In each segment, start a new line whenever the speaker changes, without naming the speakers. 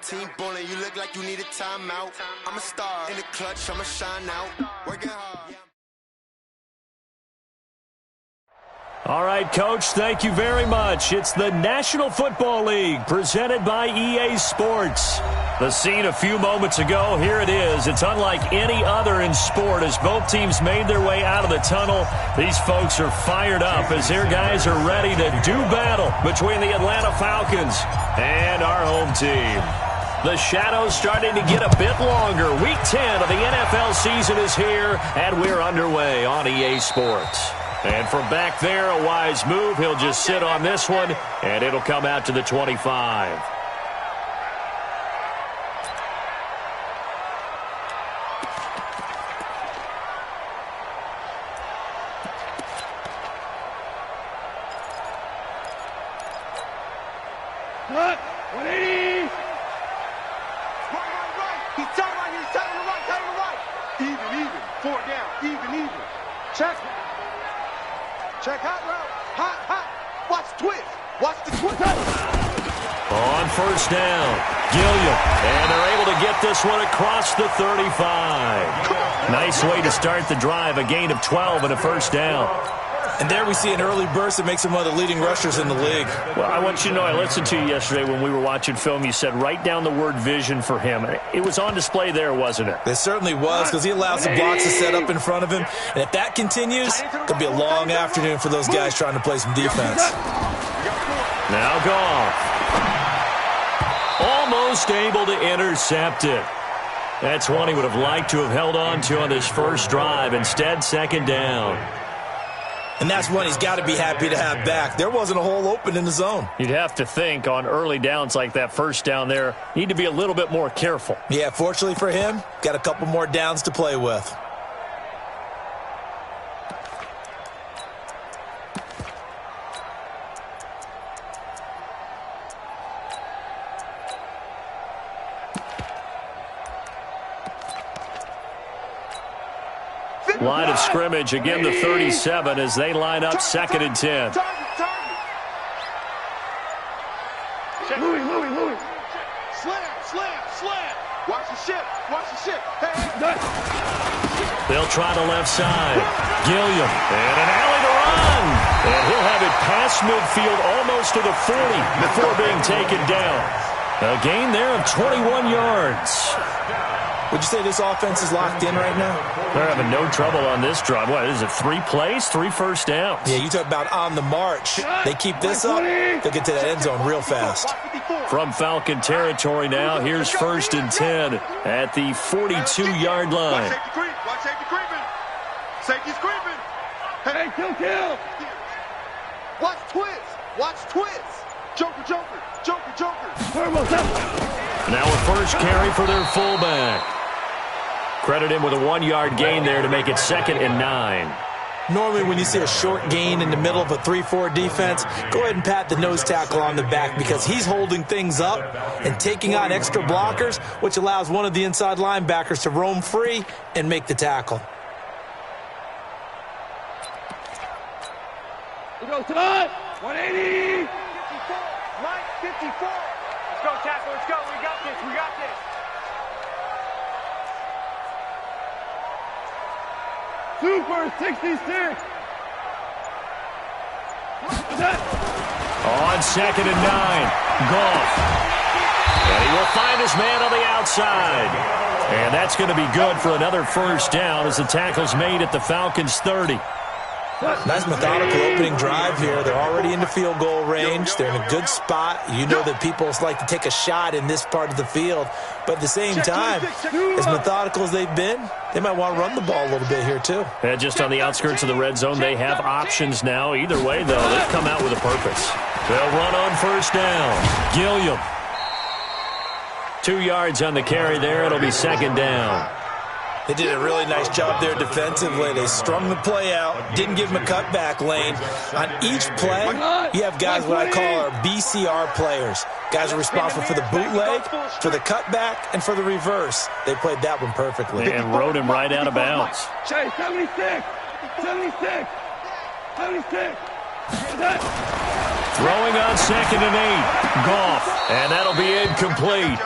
team bowling, you look like you need a timeout. I'm a star in the clutch, I'ma shine out. Working hard.
All right, Coach, thank you very much. It's the National Football League presented by EA Sports. The scene a few moments ago, here it is. It's unlike any other in sport as both teams made their way out of the tunnel. These folks are fired up as their guys are ready to do battle between the Atlanta Falcons and our home team. The shadow's starting to get a bit longer. Week 10 of the NFL season is here, and we're underway on EA Sports. And from back there, a wise move. He'll just sit on this one, and it'll come out to the 25.
Cut! 180!
Right. He's turning right. He's turning to the right. Even. 4 down. Even. Check. Check hot route. Hot. Watch the twist. Watch the twist.
On first down, Gilliam. And they're able to get this one across the 35. Nice way to start the drive. A gain of 12 and a first down.
And there we see an early burst that makes him one of the leading rushers in the league.
Well, I want you to know, I listened to you yesterday when we were watching film. You said write down the word vision for him. It was on display there, wasn't it?
It certainly was, because he allows the blocks to set up in front of him. And if that continues, it could be a long afternoon for those guys trying to play some defense.
Now Goff. Almost able to intercept it. That's one he would have liked to have held on to on this first drive. Instead, second down.
And that's one he's got to be happy to have back. There wasn't a hole open in the zone.
You'd have to think on early downs like that first down there, need to be a little bit more careful.
Yeah, fortunately for him, got a couple more downs to play with.
Line of scrimmage, again the 37 as they line up second and 10.
Louis. Slam. Watch the ship. Hey.
They'll try the left side. Gilliam. And an alley to run. And he'll have it past midfield almost to the 40 before being taken down. A gain there of 21 yards.
Would you say this offense is locked in right now?
They're having no trouble on this drive. What is it, 3 plays, 3 first downs?
Yeah, you talk about on the march. They keep this up, they'll get to that end zone real fast.
From Falcon territory now, here's first and 10 at the 42-yard line.
Watch safety creeping. Safety's creeping.
Hey, kill!
Watch twist. Joker.
Now a first carry for their fullback. Credit him with a 1-yard gain there to make it second and 9.
Normally when you see a short gain in the middle of a 3-4 defense, go ahead and pat the nose tackle on the back because he's holding things up and taking on extra blockers, which allows one of the inside linebackers to roam free and make the tackle.
We go tonight. 180.
54. Let's go, tackle. Let's go. We got this.
Super 66.
On second and 9, Goff. And he will find his man on the outside. And that's going to be good for another first down as the tackle's made at the Falcons' 30.
Nice methodical opening drive here. They're already into field goal range. They're in a good spot. You know that people like to take a shot in this part of the field. But at the same time, as methodical as they've been, they might want to run the ball a little bit here too.
And just on the outskirts of the red zone, they have options now. Either way, though, they've come out with a purpose. They'll run on first down. Gilliam. 2 yards on the carry there. It'll be second down.
They did a really nice job there defensively. They strung the play out, didn't give him a cutback lane. On each play, you have guys what I call our BCR players. Guys are responsible for the bootleg, for the cutback, and for the reverse. They played that one perfectly.
And rode him right out of bounds.
Chase, 76.
Throwing on second and 8. Goff. And that'll be incomplete.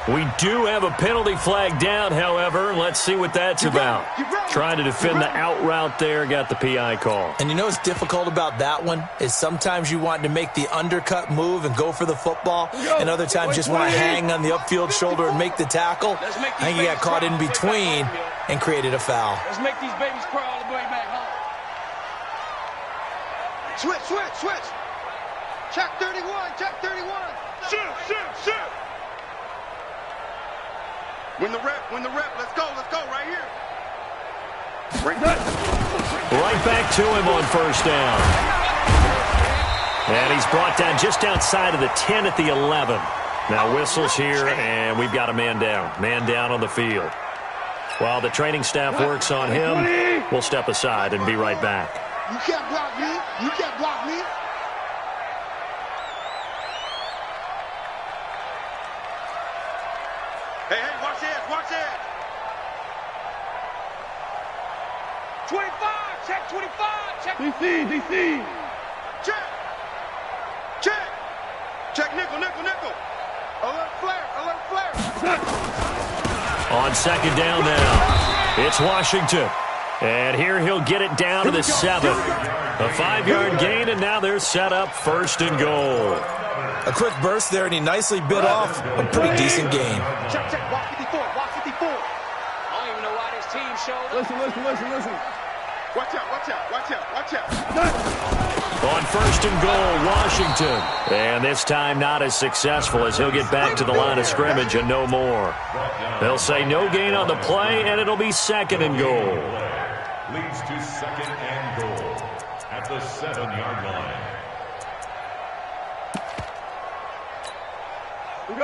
We do have a penalty flag down, however. Let's see what that's about. Trying to defend the out route there, got the PI call.
And you know what's difficult about that one is sometimes you want to make the undercut move and go for the football, and other times just want to hang on the upfield shoulder and make the tackle. I think he got caught in between and created a foul.
Let's make these babies cry all the way back home.
Switch. Check 31, check 31.
Shoot.
Win the rep. Let's go right here.
Right back to him on first down. And he's brought down just outside of the 10 at the 11. Now whistles here, and we've got a man down. Man down on the field. While the training staff works on him, we'll step aside and be right back.
You can't block me. Hey, watch it.
25, check 25, check. DC.
Check nickel. Alert flare.
On second down now, it's Washington. And here he'll get it down to the 7. A 5-yard gain, and now they're set up first and goal.
A quick burst there, and he nicely bit off a pretty decent gain.
Check. Walk 54.
I don't even know why this team showed up.
Listen. Watch out.
On first and goal, Washington. And this time not as successful as he'll get back to the line of scrimmage and no more. They'll say no gain on the play, and it'll be second and goal.
Leads to second and goal at the 7-yard line.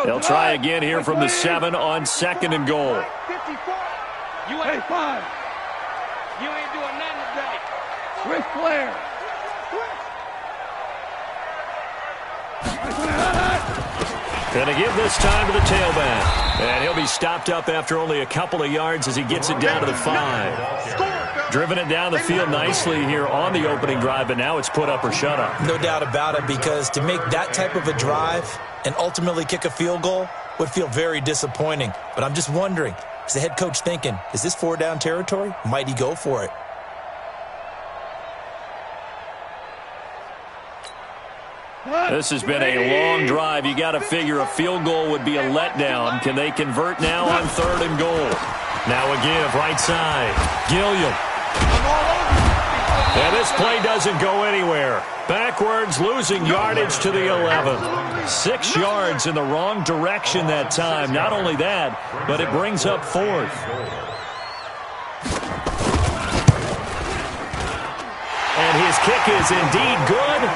They'll try again here from the 7 on second and goal.
54.
You ain't fine. You ain't doing nothing today.
Switch flare.
Gonna give this time to the tailback. And he'll be stopped up after only a couple of yards as he gets it down to the 5. Driven it down the field nicely here on the opening drive, but now it's put up or shut up.
No doubt about it, because to make that type of a drive and ultimately kick a field goal would feel very disappointing. But I'm just wondering, is the head coach thinking, is this 4-down territory? Might he go for it?
This has been a long drive. You got to figure a field goal would be a letdown. Can they convert now on third and goal? Now a give, right side. Gilliam. And this play doesn't go anywhere. Backwards, losing yardage to the 11. 6 yards in the wrong direction that time. Not only that, but it brings up fourth. And his kick is indeed good.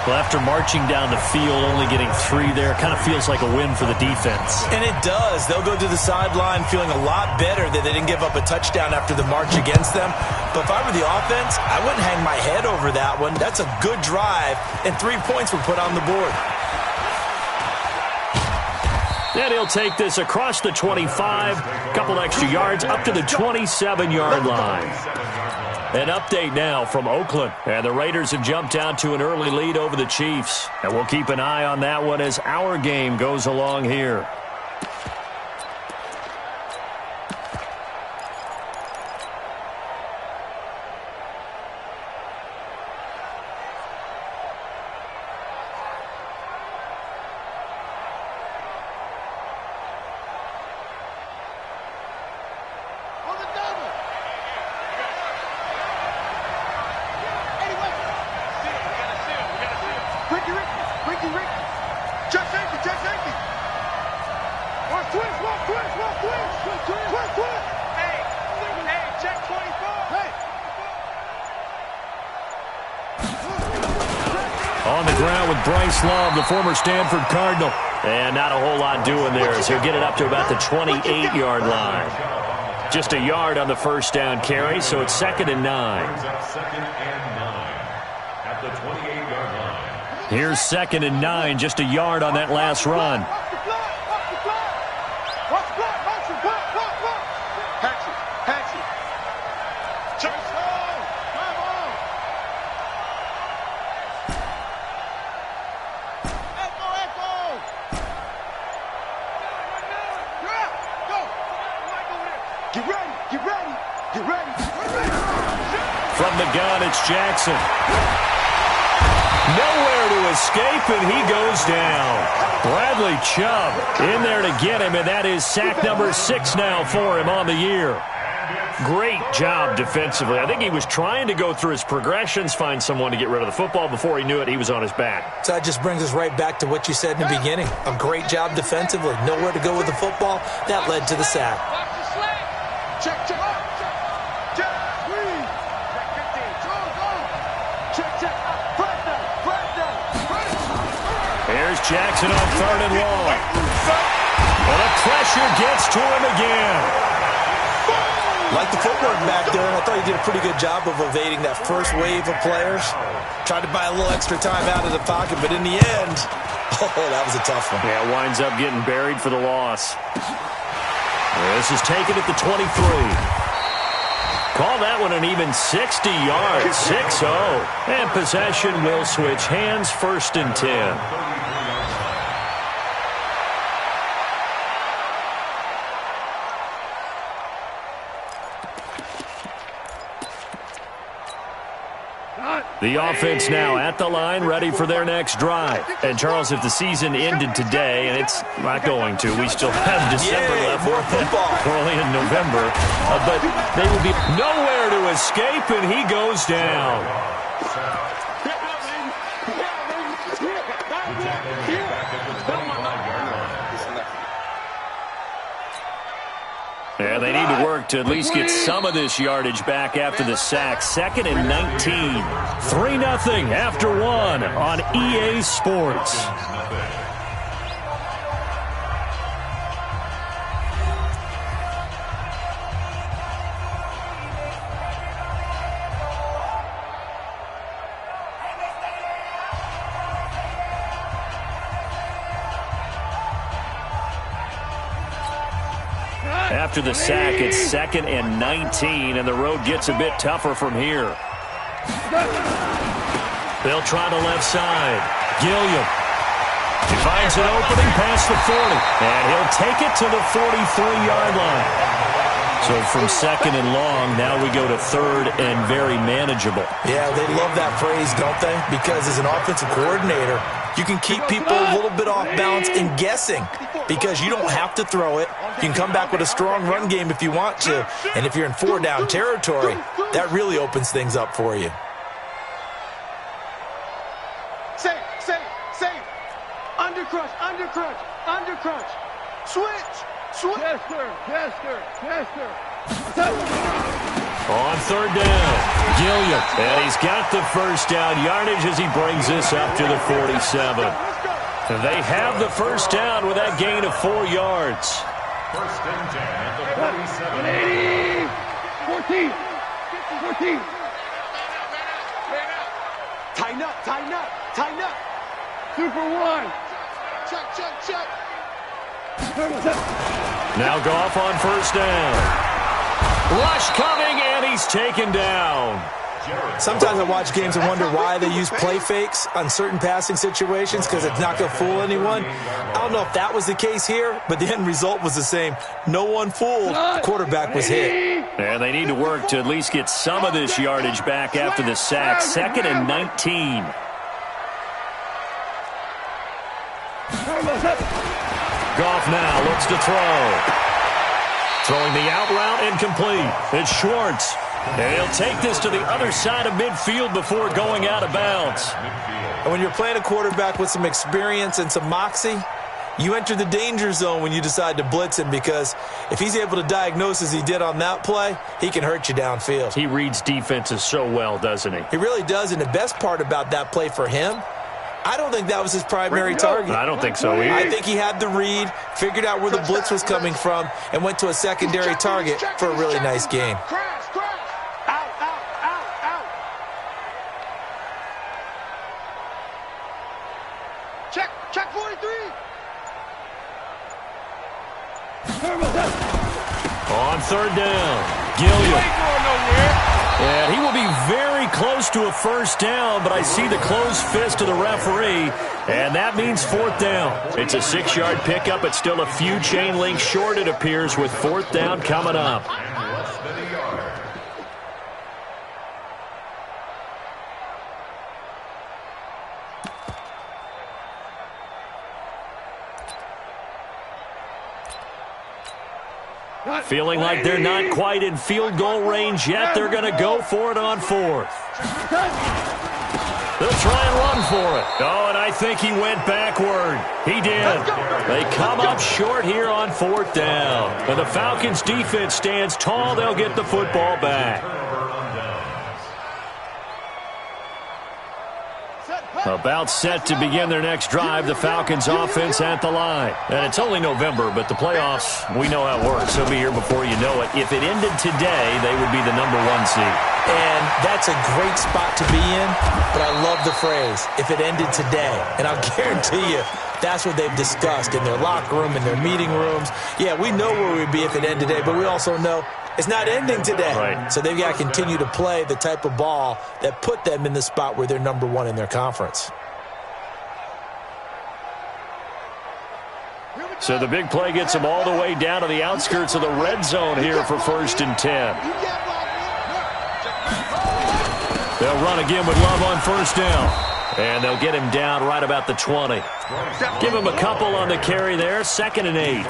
Well, after marching down the field, only getting 3 there, kind of feels like a win for the defense.
And it does. They'll go to the sideline feeling a lot better that they didn't give up a touchdown after the march against them. But if I were the offense, I wouldn't hang my head over that one. That's a good drive, and 3 points were put on the board.
And he'll take this across the 25, a couple extra yards, up to the 27-yard line. An update now from Oakland. And the Raiders have jumped out to an early lead over the Chiefs. And we'll keep an eye on that one as our game goes along here. On the ground with Bryce Love, the former Stanford Cardinal. And not a whole lot doing there as he'll get it up to about the 28-yard line. Just a yard on the first down carry, so it's 2nd and 9.
At the 28-yard line.
Here's 2nd and 9, just a yard on that last run. the gun. It's Jackson. Nowhere to escape, and he goes down. Bradley Chubb in there to get him, and that is sack number 6 now for him on the year. Great job defensively. I think he was trying to go through his progressions, find someone to get rid of the football. Before he knew it, he was on his back.
So that just brings us right back to what you said in the beginning. A great job defensively. Nowhere to go with the football. That led to the sack.
Check, check. Check. Please. Check, check. Press down. Press down.
Here's Jackson on 3rd and long. Well, the pressure gets to him again.
Like the footwork back there, and I thought he did a pretty good job of evading that first wave of players. Tried to buy a little extra time out of the pocket, but in the end, that was a tough one.
Yeah, winds up getting buried for the loss. This is taken at the 23. Call that one an even 60 yards, 6-0. And possession will switch hands, 1st and 10. The offense now at the line, ready for their next drive. And, Charles, if the season ended today, and it's not going to, we still have December left.
More football.
Early in November. But they will be nowhere to escape, and he goes down. Yeah, they need to work to at least get some of this yardage back after the sack. 2nd and 19. 3-0 after 1 on EA Sports. After the sack, it's 2nd and 19, and the road gets a bit tougher from here. They'll try the left side. Gilliam. He finds an opening past the 40, and he'll take it to the 43-yard line. So from 2nd and long, now we go to 3rd and very manageable.
Yeah, they love that phrase, don't they? Because as an offensive coordinator, you can keep people a little bit off balance and guessing because you don't have to throw it. You can come back with a strong run game if you want to. And if you're in 4-down territory, that really opens things up for you.
Safe. Undercrush. Switch. Chester.
On 3rd down, Gilliam. And he's got the first down yardage as he brings this up to the 47. They have the first down with that gain of 4 yards.
1st and 10 at the 47.
14.
Tighten up.
Super 1.
Check.
Now Goff on 1st down. Rush coming, and he's taken down.
Sometimes I watch games and wonder why they use play fakes on certain passing situations because it's not going to fool anyone. I don't know if that was the case here, but the end result was the same. No one fooled. The quarterback was hit.
And they need to work to at least get some of this yardage back after the sack. 2nd and 19. Goff now looks to throw. Throwing the out route incomplete. It's Schwartz. And he'll take this to the other side of midfield before going out of bounds.
And when you're playing a quarterback with some experience and some moxie, you enter the danger zone when you decide to blitz him because if he's able to diagnose as he did on that play, he can hurt you downfield.
He reads defenses so well, doesn't he?
He really does, and the best part about that play for him, I don't think that was his primary target.
I don't think so either.
I think he had the read, figured out where the blitz was coming from, and went to a secondary target for a really nice gain.
Check 43.
On 3rd down, Gilliam. And he will be very close to a first down, but I see the closed fist of the referee, and that means 4th down. It's a 6-yard pickup. It's still a few chain links short, it appears, with 4th down coming up. Feeling like they're not quite in field goal range yet. They're going to go for it on fourth. They'll try and run for it. Oh, and I think he went backward. He did. They come up short here on fourth down. When the Falcons' defense stands tall, they'll get the football back. About set to begin their next drive, the Falcons offense at the line. And it's only November, but the playoffs, we know how it works. They'll be here before you know it. If it ended today, they would be the #1 seed.
And that's a great spot to be in, but I love the phrase, if it ended today. And I'll guarantee you, that's what they've discussed in their locker room, in their meeting rooms. Yeah, we know where we'd be if it ended today, but we also know it's not ending today.
Right.
So they've got to continue to play the type of ball that put them in the spot where they're #1 in their conference.
So the big play gets them all the way down to the outskirts of the red zone here for 1st and 10. They'll run again with Love on 1st down. And they'll get him down right about the 20. Give him a couple on the carry there. 2nd and 8.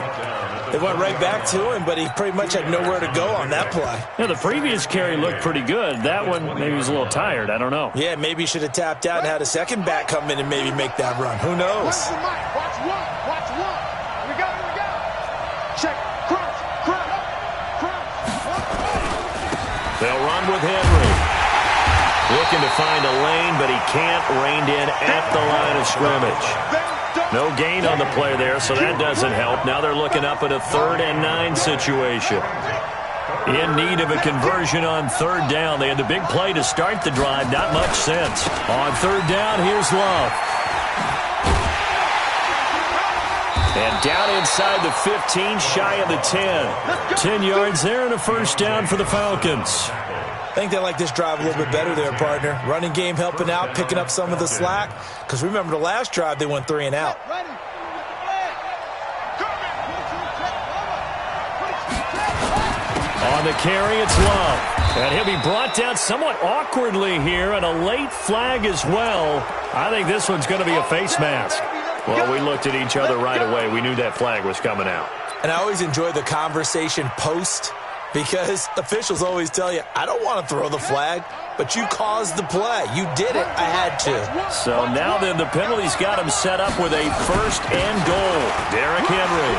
They went right back to him, but he pretty much had nowhere to go on that play.
Yeah, the previous carry looked pretty good. That one, maybe he was a little tired. I don't know.
Yeah, maybe he should have tapped out and had a second back come in and maybe make that run. Who knows?
Watch one. Watch one. Here we go. Check. Crunch.
They'll run with Henry. Looking to find a lane, but he can't. Reined in at the line of scrimmage. No gain on the play there, so that doesn't help. Now they're looking up at a 3rd and 9 situation. In need of a conversion on 3rd down. They had the big play to start the drive. Not much sense. On 3rd down, here's Love. And down inside the 15, shy of the 10. 10 yards there and a 1st down for the Falcons.
I think they like this drive a little bit better there, partner. Running game helping out, picking up some of the slack. Because remember the last drive, they went 3 and out.
On the carry, it's Love. And he'll be brought down somewhat awkwardly here, and a late flag as well. I think this one's going to be a face mask. Well, we looked at each other right away. We knew that flag was coming out.
And I always enjoy the conversation post, because officials always tell you, I don't want to throw the flag, but you caused the play. You did it. I had to.
So now then the penalty's got him set up with a 1st and goal. Derrick Henry.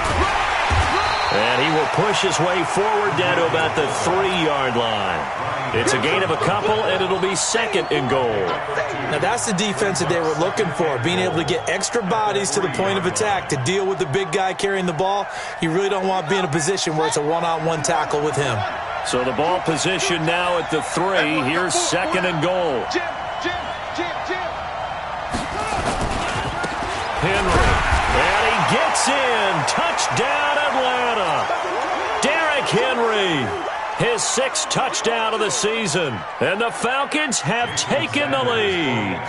And he will push his way forward down to about the 3-yard line. It's a gain of a couple, and it'll be 2nd and goal.
Now that's the defense that they were looking for, being able to get extra bodies to the point of attack to deal with the big guy carrying the ball. You really don't want to be in a position where it's a one-on-one tackle with him.
So the ball position now at the 3. Here's 2nd and goal. Henry. And he gets in. Touchdown, Atlanta. Derrick Henry. His 6th touchdown of the season. And the Falcons have taken the lead.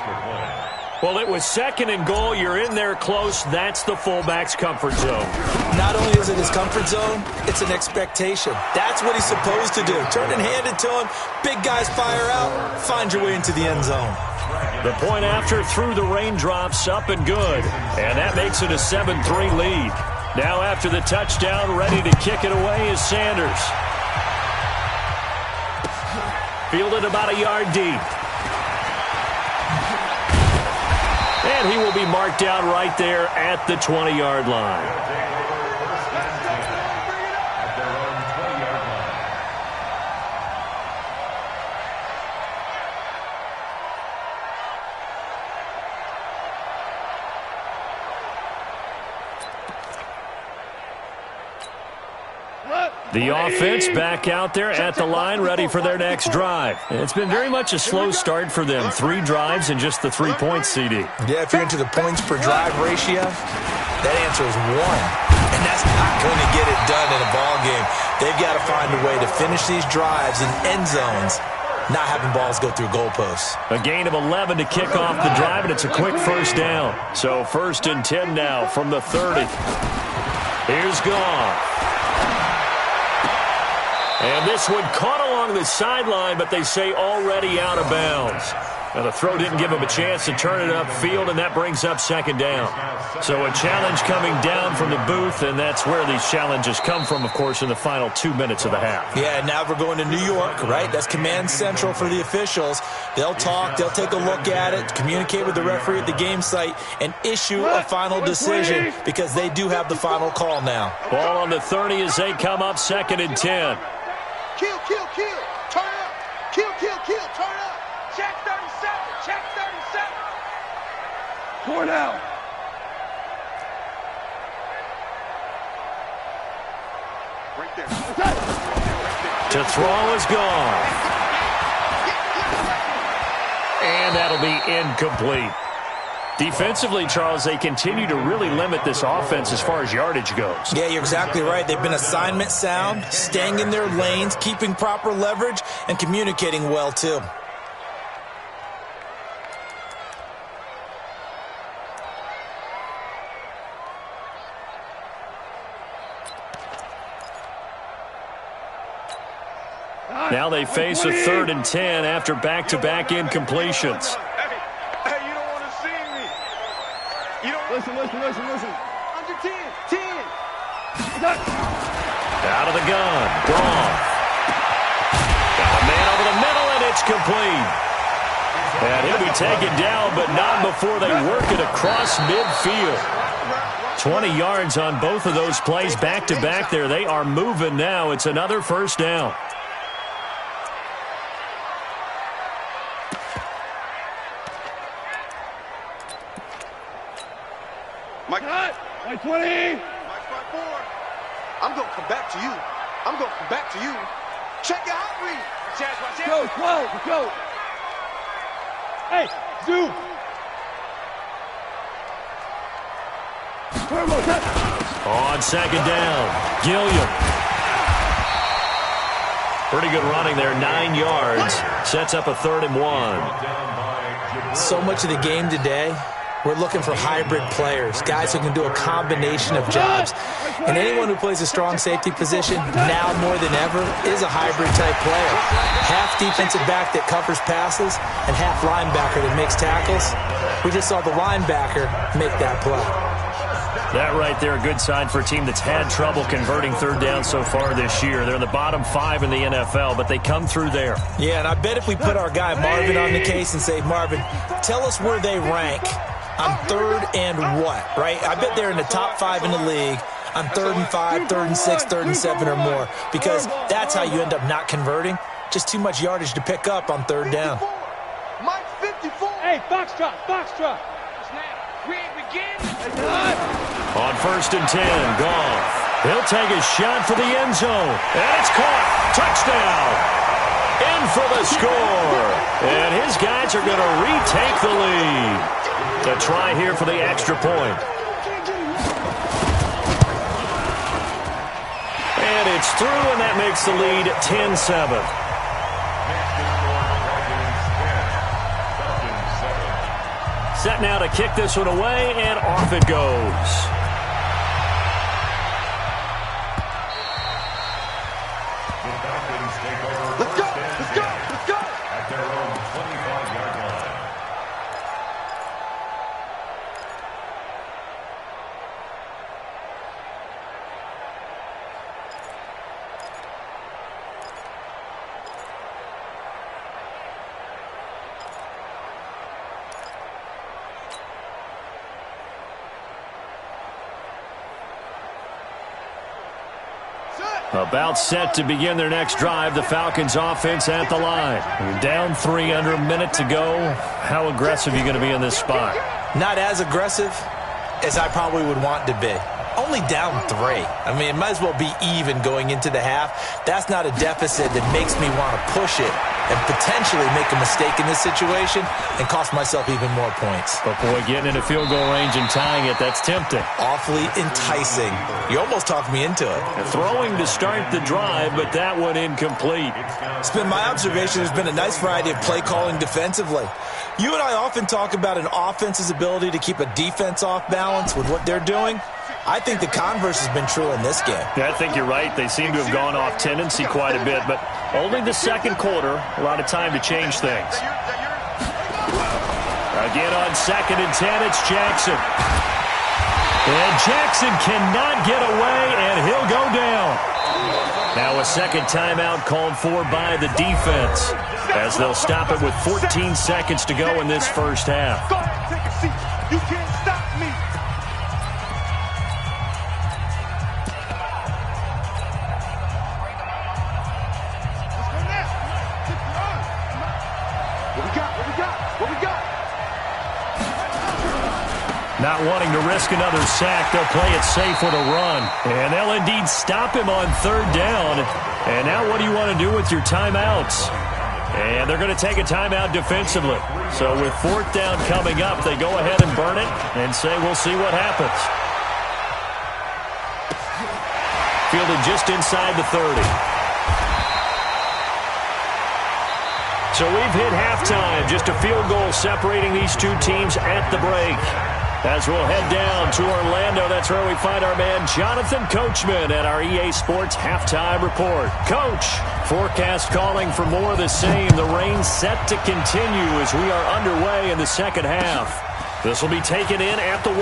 Well, it was 2nd and goal. You're in there close. That's the fullback's comfort zone.
Not only is it his comfort zone, it's an expectation. That's what he's supposed to do. Turn and hand it to him. Big guys fire out. Find your way into the end zone.
The point after through the raindrops, up and good. And that makes it a 7-3 lead. Now after the touchdown, ready to kick it away is Sanders. Fielded about a yard deep. And he will be marked down right there at the 20-yard line. The offense back out there at the line, ready for their next drive. It's been very much a slow start for them. 3 drives and just the 3 points, CD.
Yeah, if you're into the points per drive ratio, that answer is 1. And that's not going to get it done in a ball game. They've got to find a way to finish these drives in end zones, not having balls go through goalposts.
A gain of 11 to kick off the drive, and it's a quick 1st down. So 1st and 10 now from the 30. Here's Goff. And this one caught along the sideline, but they say already out of bounds. Now, the throw didn't give him a chance to turn it upfield, and that brings up second down. So a challenge coming down from the booth, and that's where these challenges come from, of course, in the final 2 minutes of the half.
Yeah, now we're going to New York, right? That's command central for the officials. They'll talk, they'll take a look at it, communicate with the referee at the game site, and issue a final decision because they do have the final call now.
Ball on the 30 as they come up 2nd and 10.
Kill, kill, kill. Turn up. Kill, kill, kill. Turn up. Check 37. Check 37.
4 down.
Right there.
To throw is gone. And that'll be incomplete. Defensively, Charles, they continue to really limit this offense as far as yardage goes.
Yeah, you're exactly right. They've been assignment sound, staying in their lanes, keeping proper leverage, and communicating well, too.
Now they face a 3rd and 10 after back-to-back incompletions.
Hey, you don't want to see me. You don't listen. Under 10. 10.
Out of the gun. Gone. Got a man over the middle, and it's complete. And he'll be taken down, but not before they work it across midfield. 20 yards on both of those plays back-to-back there. They are moving now. It's another first down.
Mike
20.
Mike 5-4. I'm going to come back to you. I'm going to come back to you. Check your hot read. Watch
Go, 12. Go. Hey, zoom.
On 2nd down, Gilliam. Pretty good running there, 9 yards. Sets up a 3rd and 1.
So much of the game today, we're looking for hybrid players, guys who can do a combination of jobs. And anyone who plays a strong safety position, now more than ever, is a hybrid-type player. Half defensive back that covers passes and half linebacker that makes tackles. We just saw the linebacker make that play.
That right there, a good sign for a team that's had trouble converting 3rd down so far this year. They're in the bottom 5 in the NFL, but they come through there.
Yeah, and I bet if we put our guy Marvin on the case and say, Marvin, tell us where they rank on 3rd and what, right? I bet they're in the top 5 in the league on 3rd and 5, 3rd and 6, 3rd and 7 or more, because that's how you end up not converting. Just too much yardage to pick up on 3rd down.
Mike 54.
Hey, foxtrot.
Snap. We ain't beginning.
On 1st and 10, Goff. He'll take a shot for the end zone. And it's caught. Touchdown. In for the score. And his guys are going to retake the lead. A try here for the extra point. And it's through, and that makes the lead 10-7. Set now to kick this one away, and off it goes.
Let's go.
At their own 25-yard line.
About set to begin their next drive, the Falcons offense at the line. You're down 3 under a minute to go. How aggressive are you going to be in this spot?
Not as aggressive as I probably would want to be. Only down 3. I mean, it might as well be even going into the half. That's not a deficit that makes me want to push it and potentially make a mistake in this situation and cost myself even more points.
But, boy, getting into field goal range and tying it, that's tempting.
Awfully enticing. You almost talked me into it.
Throwing to start the drive, but that one incomplete.
It's been my observation there's been a nice variety of play calling defensively. You and I often talk about an offense's ability to keep a defense off balance with what they're doing. I think the converse has been true in this game.
Yeah, I think you're right. They seem to have gone off tendency quite a bit, but only the second quarter, a lot of time to change things. Again on 2nd and 10, it's Jackson. And Jackson cannot get away, and he'll go down. Now a second timeout called for by the defense, as they'll stop it with 14 seconds to go in this first half.
Go ahead, take a seat. You can't stop me. Let's go next. What we got? What we got? What we got?
Not wanting to risk another sack, they'll play it safe with a run. And they'll indeed stop him on 3rd down. And now what do you want to do with your timeouts? And they're going to take a timeout defensively. So with 4th down coming up, they go ahead and burn it and say we'll see what happens. Fielded just inside the 30. So we've hit halftime. Just a field goal separating these two teams at the break. As we'll head down to Orlando, that's where we find our man Jonathan Coachman at our EA Sports Halftime Report. Coach, forecast calling for more of the same. The rain set to continue as we are underway in the second half. This will be taken in at the 1.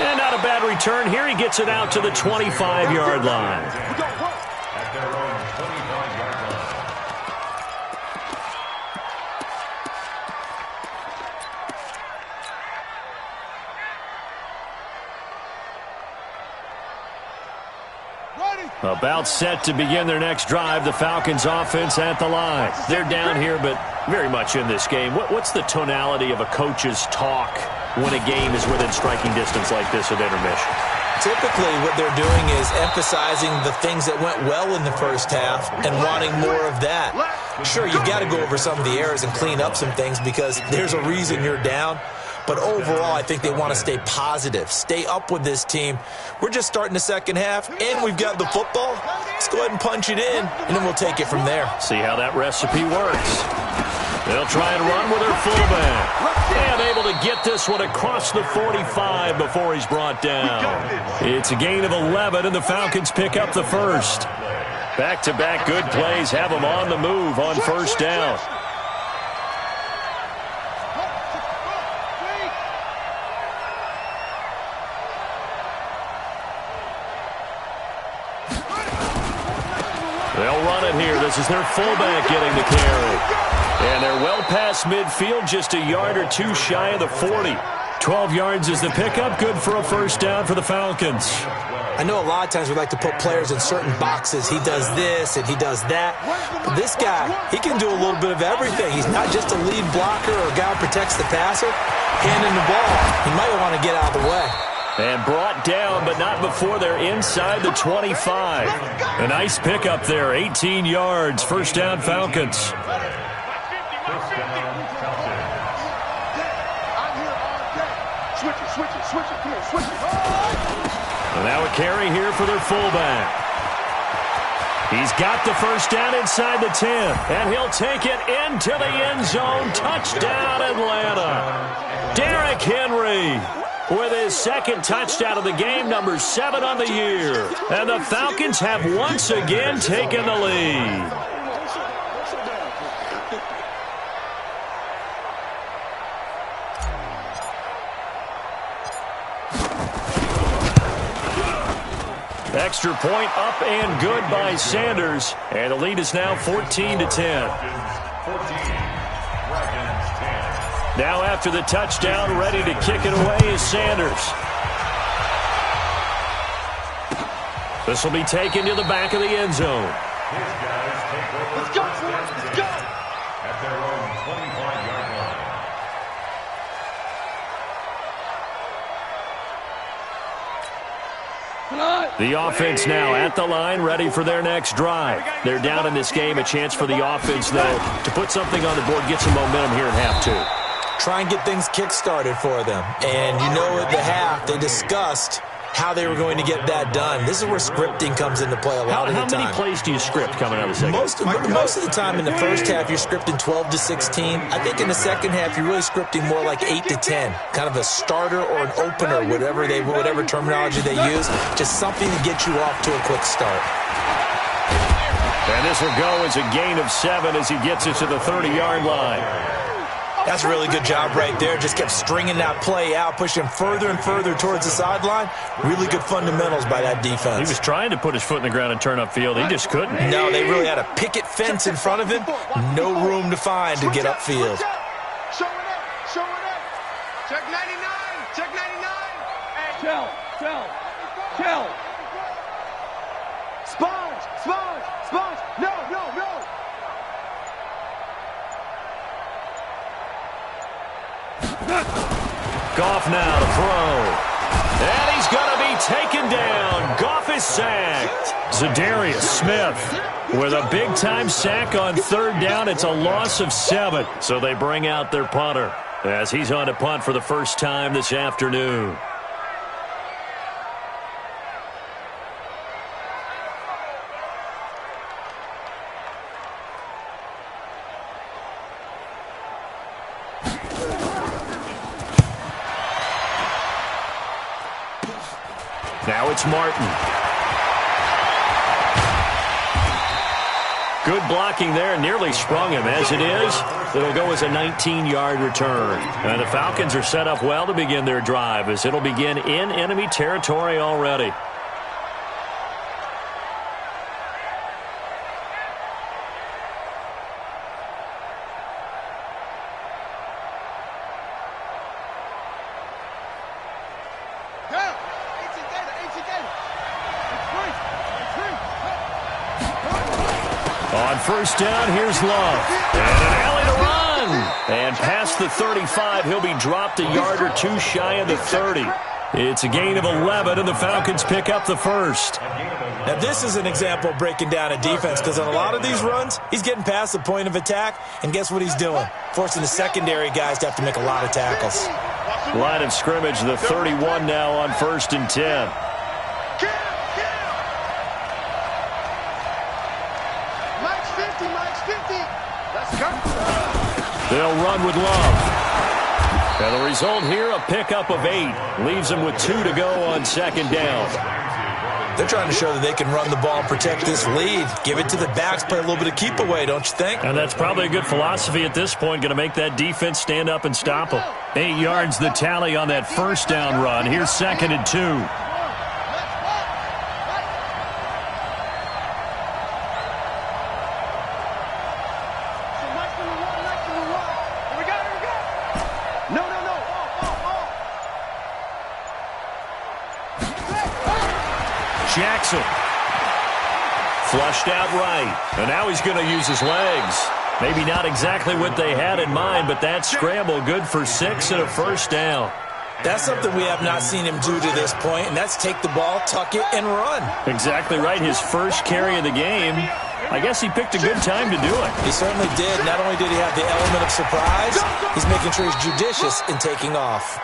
And not a bad return here. He gets it out to the 25-yard line.
At their own 25-yard line.
About set to begin their next drive, the Falcons offense at the line. They're down here, but very much in this game. What's the tonality of a coach's talk when a game is within striking distance like this at intermission?
Typically, what they're doing is emphasizing the things that went well in the first half and wanting more of that. Sure, you've got to go over some of the errors and clean up some things because there's a reason you're down. But overall, I think they want to stay positive, stay up with this team. We're just starting the second half, and we've got the football. Let's go ahead and punch it in, and then we'll take it from there.
See how that recipe works. They'll try and run with their fullback. And able to get this one across the 45 before he's brought down. It's a gain of 11, and the Falcons pick up the first. Back-to-back good plays have them on the move on 1st down. They'll run it here. This is their fullback getting the carry. And they're well past midfield, just a yard or two shy of the 40. 12 yards is the pickup. Good for a 1st down for the Falcons.
I know a lot of times we like to put players in certain boxes. He does this and he does that. But this guy, he can do a little bit of everything. He's not just a lead blocker or a guy who protects the passer. Handing the ball, he might want to get out of the way.
And brought down, but not before they're inside the 25. A nice pickup there, 18 yards. 1st down, Falcons.
1st down, Falcons.
Switch it, come on, switch it.
And now a carry here for their fullback. He's got the 1st down inside the 10, and he'll take it into the end zone. Touchdown, Atlanta. Derrick Henry with his 2nd touchdown of the game, number 7 on the year. And the Falcons have once again taken the lead. Extra point up and good by Sanders. And the lead is now 14-10.
14.
Now after the touchdown, ready to kick it away is Sanders. This will be taken to the back of the end zone.
His guys take over.
Let's go, let's go.
At their own 25-yard line.
The offense now at the line, ready for their next drive. They're down in this game. A chance for the offense, though, to put something on the board, get some momentum here in half 2.
Try and get things kick-started for them. And you know at the half, they discussed how they were going to get that done. This is where scripting comes into play a lot of the time.
How many plays do you script coming out of the second?
Most of the time in the first half, you're scripting 12 to 16. I think in the second half, you're really scripting more like 8 to 10. Kind of a starter or an opener, whatever terminology they use. Just something to get you off to a quick start.
And this will go as a gain of 7 as he gets it to the 30-yard line.
That's a really good job right there. Just kept stringing that play out, pushing further and further towards the sideline. Really good fundamentals by that defense.
He was trying to put his foot in the ground and turn upfield. He just couldn't.
No, they really had a picket fence in front of him. No room to find to get upfield.
Showing up, showing up. Check 99, check 99.
Chill.
Sponge. No.
Goff now to throw. And he's going to be taken down. Goff is sacked. Zadarius Smith with a big-time sack on third down. It's a loss of 7. So they bring out their punter as he's on to punt for the first time this afternoon. Now it's Martin. Good blocking there. Nearly sprung him. As it is, it'll go as a 19-yard return. And the Falcons are set up well to begin their drive as it'll begin in enemy territory already. On first down, here's Love. And an alley to run. And past the 35, he'll be dropped a yard or two shy of the 30. It's a gain of 11, and the Falcons pick up the first.
Now, this is an example of breaking down a defense because on a lot of these runs, he's getting past the point of attack, and guess what he's doing? Forcing the secondary guys to have to make a lot of tackles.
Line of scrimmage, the 31 now on 1st and 10. They'll run with Love. And the result here, a pickup of 8. Leaves them with 2 to go on 2nd down.
They're trying to show that they can run the ball and protect this lead. Give it to the backs, play a little bit of keep away, don't you think?
And that's probably a good philosophy at this point. Going to make that defense stand up and stop them. 8 yards the tally on that first down run. Here's 2nd and 2. Jackson. Flushed out right. And now he's going to use his legs. Maybe not exactly what they had in mind, but that scramble good for 6 and a first down.
That's something we have not seen him do to this point, and that's take the ball, tuck it, and run.
Exactly right. His first carry of the game. I guess he picked a good time to do it.
He certainly did. Not only did he have the element of surprise, he's making sure he's judicious in taking off.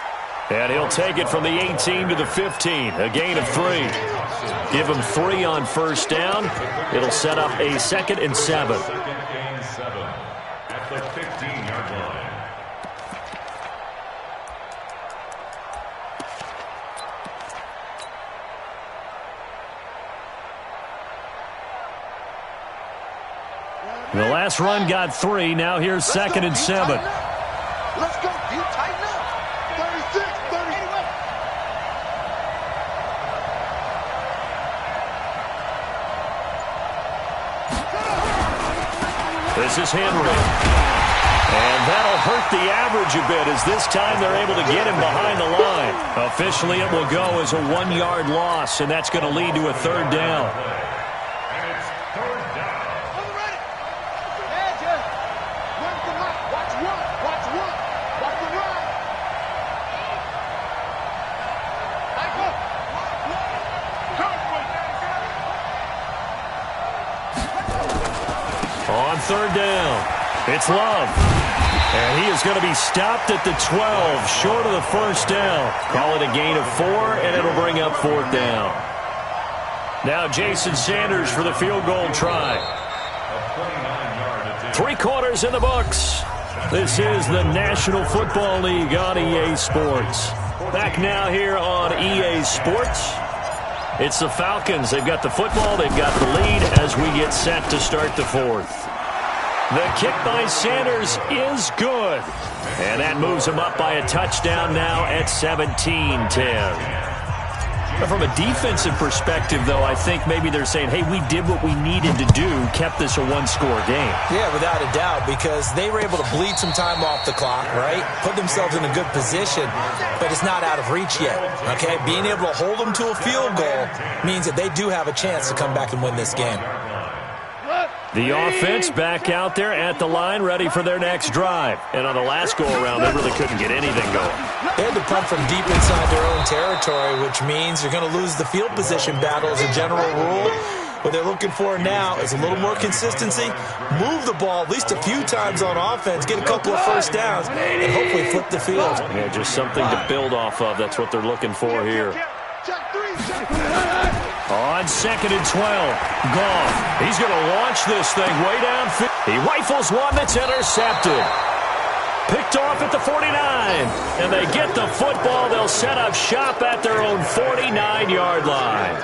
And he'll take it from the 18 to the 15, a gain of 3. Give him 3 on first down. It'll set up a 2nd and 7.
Second and 7 at the 15-yard line.
The last run got 3. Now here's 2nd and 7.
Let's go. You tighten up. 36, 30.
This is Henry. And that'll hurt the average a bit as this time they're able to get him behind the line. Officially, it will go as a 1-yard loss, and that's going to lead to a 3rd down.
And it's 3rd down.
Watch one. Watch the run.
On 3rd down, it's Love. And he is going to be stopped at the 12, short of the first down. Call it a gain of 4, and it'll bring up 4th down. Now Jason Sanders for the field goal try. 3 quarters in the books. This is the National Football League on EA Sports. Back now here on EA Sports. It's the Falcons. They've got the football. They've got the lead as we get set to start the 4th. The kick by Sanders is good. And that moves him up by a touchdown now at 17-10. From a defensive perspective, though, I think maybe they're saying, hey, we did what we needed to do, kept this a one-score game.
Yeah, without a doubt, because they were able to bleed some time off the clock, right? Put themselves in a good position, but it's not out of reach yet, okay? Being able to hold them to a field goal means that they do have a chance to come back and win this game.
The offense back out there at the line, ready for their next drive. And on the last go-around, they really couldn't get anything going.
They had to punt from deep inside their own territory, which means you're going to lose the field position battle as a general rule. What they're looking for now is a little more consistency, move the ball at least a few times on offense, get a couple of first downs, and hopefully flip the field.
Yeah, just something to build off of. That's what they're looking for here. On 2nd and 12, Goff. He's going to launch this thing way downfield. He rifles one that's intercepted. Picked off at the 49. And they get the football. They'll set up shop at their own 49-yard line.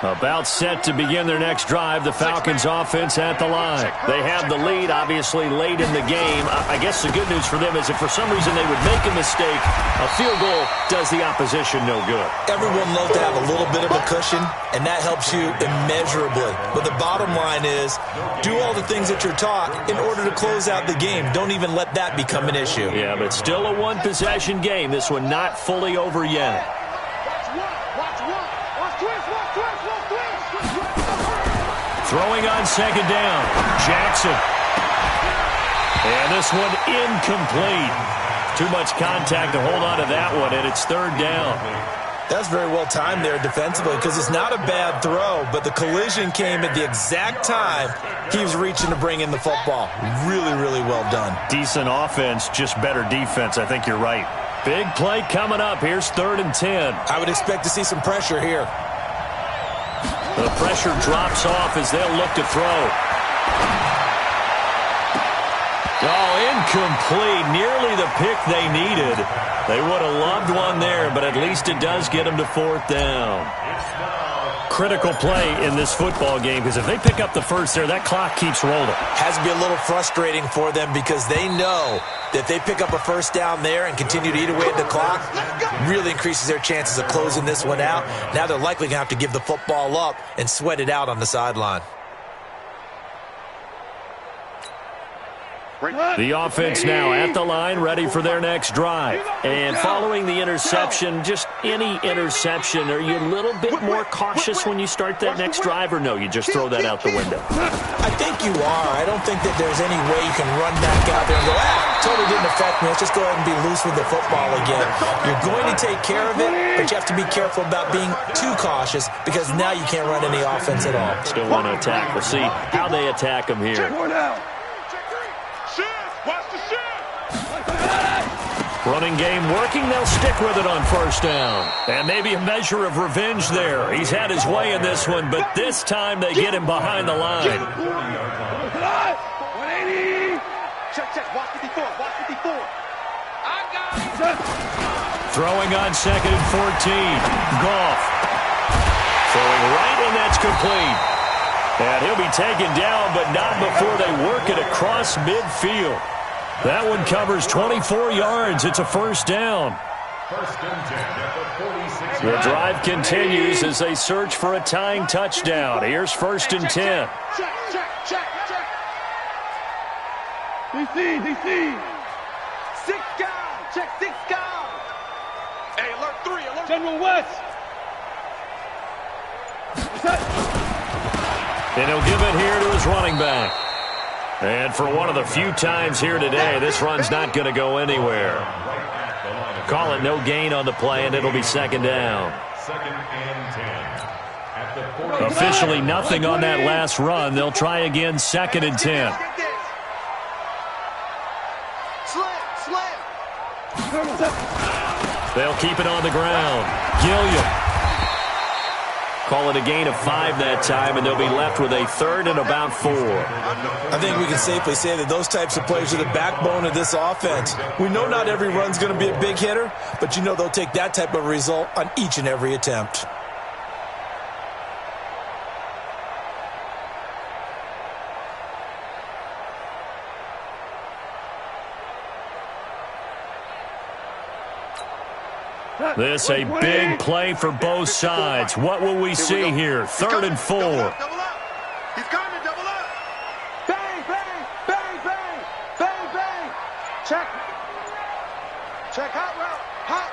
About set to begin their next drive, the Falcons offense at the line. They have the lead, obviously, late in the game. I guess the good news for them is if for some reason they would make a mistake, a field goal does the opposition no good.
Everyone loves to have a little bit of a cushion, and that helps you immeasurably. But the bottom line is, do all the things that you're taught in order to close out the game. Don't even let that become an issue.
Yeah, but still a one-possession game. This one not fully over yet. Throwing on 2nd down, Jackson. And this one incomplete. Too much contact to hold on to that one, and it's 3rd down.
That's very well timed there defensively because it's not a bad throw, but the collision came at the exact time he was reaching to bring in the football. Really, really well done.
Decent offense, just better defense. I think you're right. Big play coming up. Here's 3rd and 10.
I would expect to see some pressure here.
The pressure drops off as they'll look to throw. Oh, incomplete. Nearly the pick they needed. They would have loved one there, but at least it does get them to 4th down. Critical play in this football game because if they pick up the first there, that clock keeps rolling.
Has to be a little frustrating for them because they know that if they pick up a first down there and continue to eat away at the clock, really increases their chances of closing this one out. Now they're likely going to have to give the football up and sweat it out on the sideline.
The offense now at the line, ready for their next drive. And following the interception, just any interception, are you a little bit more cautious when you start that next drive, or no, you just throw that out the window?
I think you are. I don't think that there's any way you can run back out there and go, totally didn't affect me. Let's just go ahead and be loose with the football again. You're going to take care of it, but you have to be careful about being too cautious because now you can't run any offense at all.
Still want to attack. We'll see how they attack them here. Running game working, they'll stick with it on 1st down. And maybe a measure of revenge there. He's had his way in this one, but this time they get him behind the line.
180. Check. Watch 54. I got it.
Throwing on 2nd and 14. Goff. Throwing right, and that's complete. And he'll be taken down, but not before they work it across midfield. That one covers 24 yards. It's a 1st down. The drive continues as they search for a tying touchdown. Here's 1st and 10.
Check. DC. 6 guys. Check 6 guys. Hey, alert 3. Alert. General West.
And he'll give it here to his running back. And for one of the few times here today, this run's not going to go anywhere. Call it no gain on the play, and it'll be 2nd down.
2nd and 10.
Officially nothing on that last run. They'll try again 2nd and 10. They'll keep it on the ground. Gilliam. Call it a gain of 5 that time, and they'll be left with a 3rd and about 4.
I think we can safely say that those types of plays are the backbone of this offense. We know not every run's going to be a big hitter, but you know they'll take that type of result on each and every attempt.
This a big play for both sides. What will we see here? 3rd and 4.
Double up. He's coming, double up. Bang, bang, bang, bang, bang, bang. Check. Check hot route. Hot.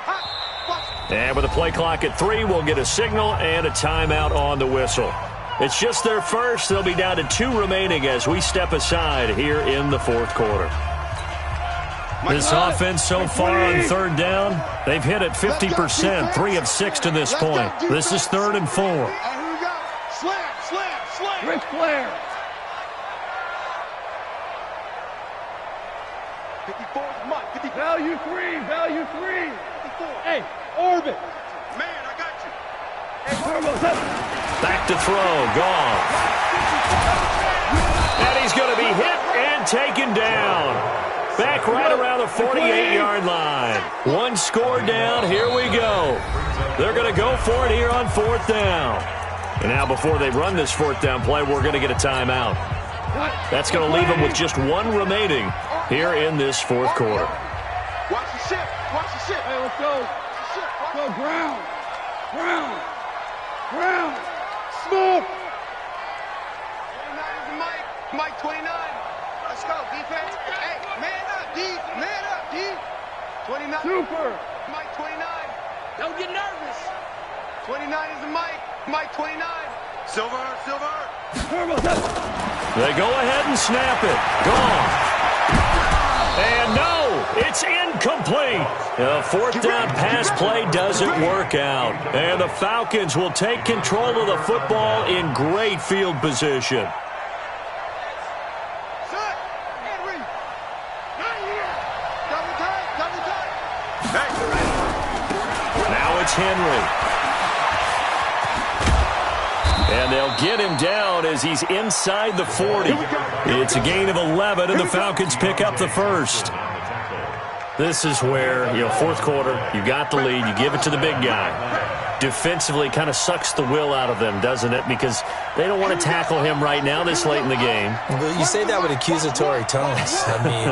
Watch.
And with the play clock at 3, we'll get a signal and a timeout on the whistle. It's just their first. They'll be down to 2 remaining as we step aside here in the 4th quarter. This offense so far on 3rd down, they've hit it 50%, 3 of 6 to this point. This is 3rd and 4.
And here we go. Slam.
Ric Flair.
54 is Mike. 54.
Value 3.
54.
Hey, orbit.
Man, I got you.
Back to throw, gone. And he's going to be hit and taken down. Back right around the 48-yard line. 1 score down. Here we go. They're going to go for it here on 4th down. And now before they run this 4th down play, we're going to get a timeout. That's going to leave them with just 1 remaining here in this 4th quarter.
Watch the ship.
Hey, let's go. Go ground. Smoke.
29 is Mike 29. Let's go, defense. Hey, man up, D. 29.
Super.
Mike 29.
Don't get nervous.
29 is the Mike 29. Silver.
They go ahead and snap it. Gone. And no, it's incomplete. The 4th down pass play doesn't work out. And the Falcons will take control of the football in great field position. Now it's Henry. And they'll get him down as he's inside the 40. It's a gain of 11, and the Falcons pick up the first. This is where, 4th quarter, you got the lead, you give it to the big guy. Defensively kind of sucks the will out of them, doesn't it? Because they don't want to tackle him right now this late in the game.
Well, you say that with accusatory tones. I mean,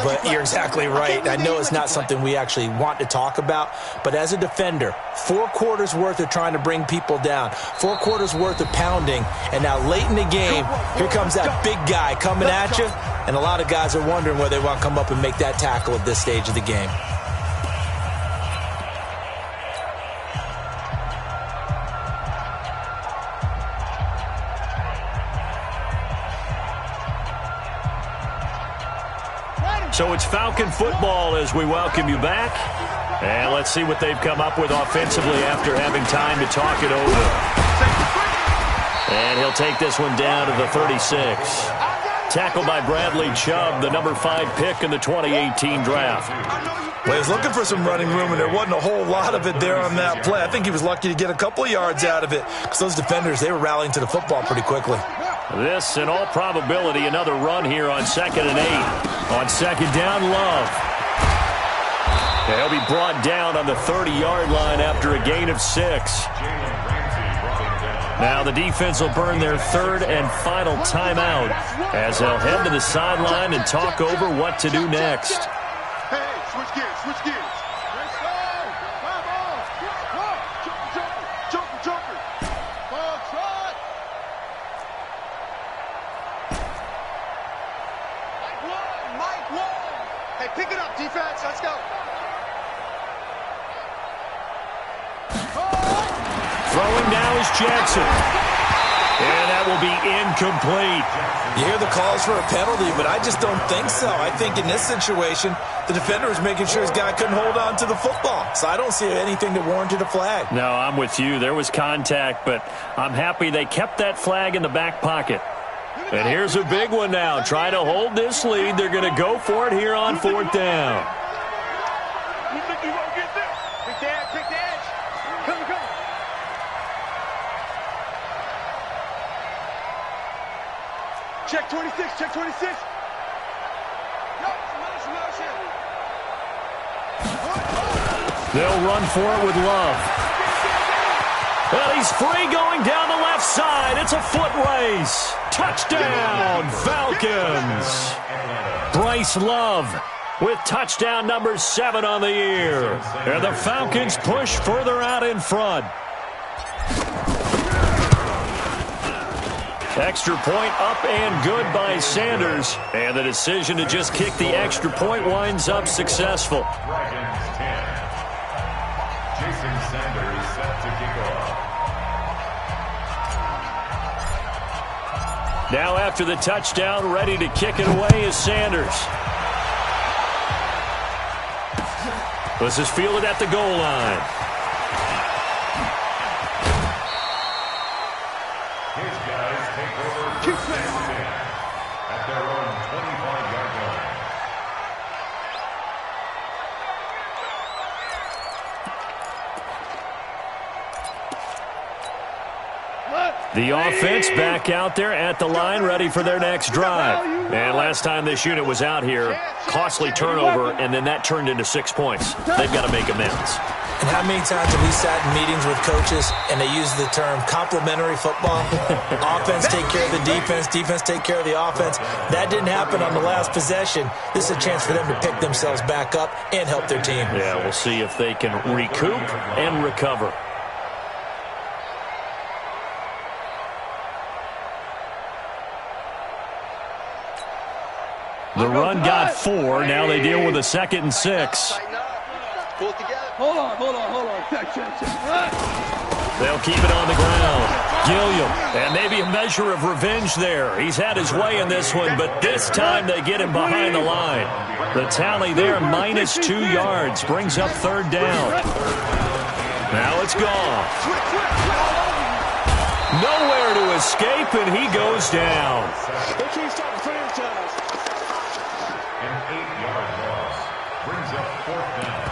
but you're exactly right. I know it's not something we actually want to talk about, but as a defender, 4 quarters worth of trying to bring people down, 4 quarters worth of pounding, and now late in the game, here comes that big guy coming at you, and a lot of guys are wondering whether they want to come up and make that tackle at this stage of the game.
So it's Falcon football as we welcome you back. And let's see what they've come up with offensively after having time to talk it over. And he'll take this one down to the 36. Tackled by Bradley Chubb, the number 5 pick in the 2018 draft.
Well, he was looking for some running room, and there wasn't a whole lot of it there on that play. I think he was lucky to get a couple of yards out of it because those defenders, they were rallying to the football pretty quickly.
This, in all probability, another run here on 2nd and 8. On 2nd down, Love. He'll be brought down on the 30-yard line after a gain of 6. Now the defense will burn their 3rd and final timeout as they'll head to the sideline and talk over what to do next.
Hey, switch gears. Let's go. Come on. Joker. Ball trot. Mike one. Hey, pick it up, defense. Let's go.
Throwing now is Jackson. And that will be incomplete.
You hear the calls for a penalty, but I just don't think so. I think in this situation, the defender was making sure his guy couldn't hold on to the football. So I don't see anything that warranted a flag.
No, I'm with you. There was contact, but I'm happy they kept that flag in the back pocket. And here's a big one now. Try to hold this lead. They're going to go for it here on 4th down.
You think you're going to get this? Pick the edge. Come. Check 26.
They'll run for it with Love. Well, he's free going down the left side. It's a foot race. Touchdown, Falcons. Bryce Love with touchdown number 7 on the year. And the Falcons push further out in front. Extra point up and good by Sanders. And the decision to just kick the extra point winds up successful.
Dragons 10. Jason Sanders set to kick off.
Now after the touchdown, ready to kick it away is Sanders. This is fielded at the goal line.
His guys take over first and 10 at their own 25-yard line.
The offense back out there at the line, ready for their next drive. And last time this unit was out here, costly turnover, and then that turned into 6 points. They've got to make amends.
And how many times have we sat in meetings with coaches and they use the term complementary football? Offense take care of the defense, defense take care of the offense. That didn't happen on the last possession. This is a chance for them to pick themselves back up and help their team.
Yeah, we'll see if they can recoup and recover. The run got 4. Now they deal with a 2nd and 6.
Pull it together.
Hold on. Check.
They'll keep it on the ground. Gilliam, and maybe a measure of revenge there. He's had his way in this one, but this time they get him behind the line. The tally there, minus 2 yards, brings up 3rd down. Now it's gone. Nowhere to escape, and he goes down.
They can't stop the franchise.
An 8-yard loss brings up 4th down.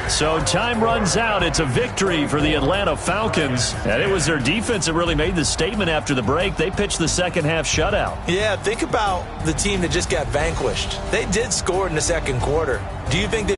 So time runs out. It's a victory for the Atlanta Falcons. And it was their defense that really made the statement after the break. They pitched the second half shutout.
Yeah, think about the team that just got vanquished. They did score in the second quarter. Do you think they